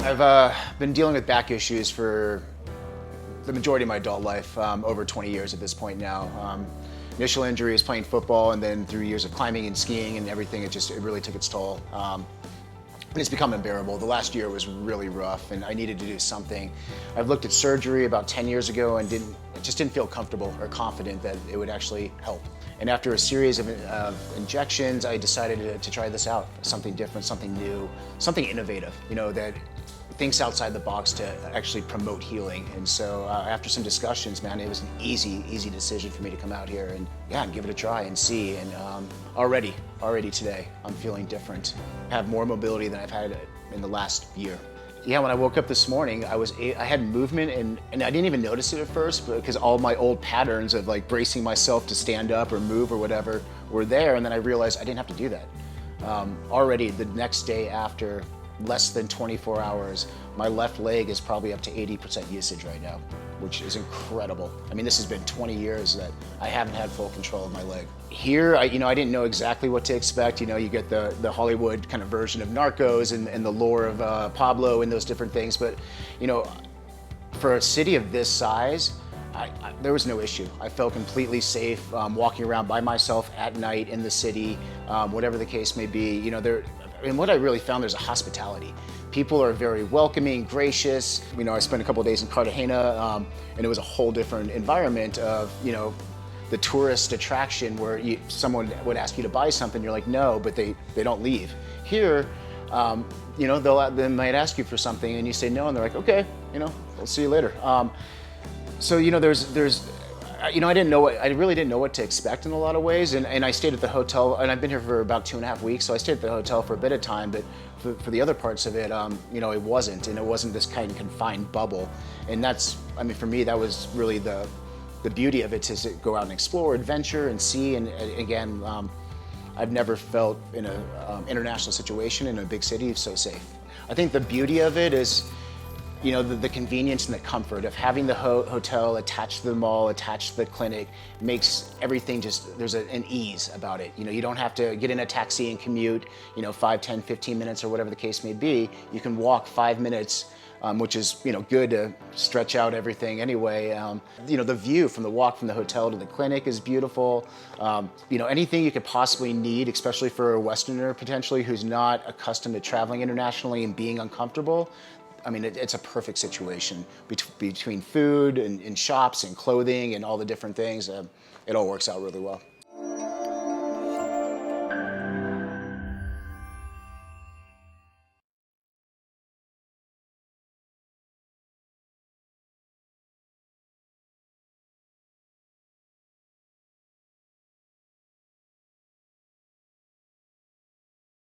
I've been dealing with back issues for the majority of my adult life, over 20 years at this point now. Initial injury is playing football, and then through years of climbing and skiing and everything, it really took its toll. And it's become unbearable. The last year was really rough, and I needed to do something. I've looked at surgery about 10 years ago and just didn't feel comfortable or confident that it would actually help. And after a series of injections, I decided to try this out. Something different, something new, something innovative, that thinks outside the box to actually promote healing. And so after some discussions, man, it was an easy decision for me to come out here and give it a try and see. And already today, I'm feeling different. I have more mobility than I've had in the last year. Yeah, when I woke up this morning, I had movement, and I didn't even notice it at first because all my old patterns of like bracing myself to stand up or move or whatever were there, and then I realized I didn't have to do that. Already the next day, after less than 24 hours, my left leg is probably up to 80% usage right now, which is incredible. I mean, this has been 20 years that I haven't had full control of my leg. Here, I didn't know exactly what to expect. You get the Hollywood kind of version of Narcos and the lore of Pablo and those different things. But, for a city of this size, there was no issue. I felt completely safe walking around by myself at night in the city, whatever the case may be. And what I really found, there's a hospitality. People are very welcoming, gracious. I spent a couple of days in Cartagena, and it was a whole different environment of, the tourist attraction where someone would ask you to buy something, you're like, no, but they don't leave. Here, they might ask you for something and you say no, and they're like, okay, we'll see you later. So, I really didn't know what to expect in a lot of ways, and I stayed at the hotel, and I've been here for about 2.5 weeks, so I stayed at the hotel for a bit of time, but for the other parts of it, it wasn't this kind of confined bubble. And for me, that was really the beauty of it, to go out and explore, adventure, and see, and again, I've never felt in an international situation in a big city so safe. I think the beauty of it is, the convenience and the comfort of having the hotel attached to the mall, attached to the clinic, makes everything there's an ease about it. You don't have to get in a taxi and commute, 5, 10, 15 minutes or whatever the case may be. You can walk 5 minutes, which is, good to stretch out everything anyway. The view from the walk from the hotel to the clinic is beautiful. Anything you could possibly need, especially for a Westerner potentially who's not accustomed to traveling internationally and being uncomfortable. It's a perfect situation between food and shops and clothing and all the different things. It all works out really well.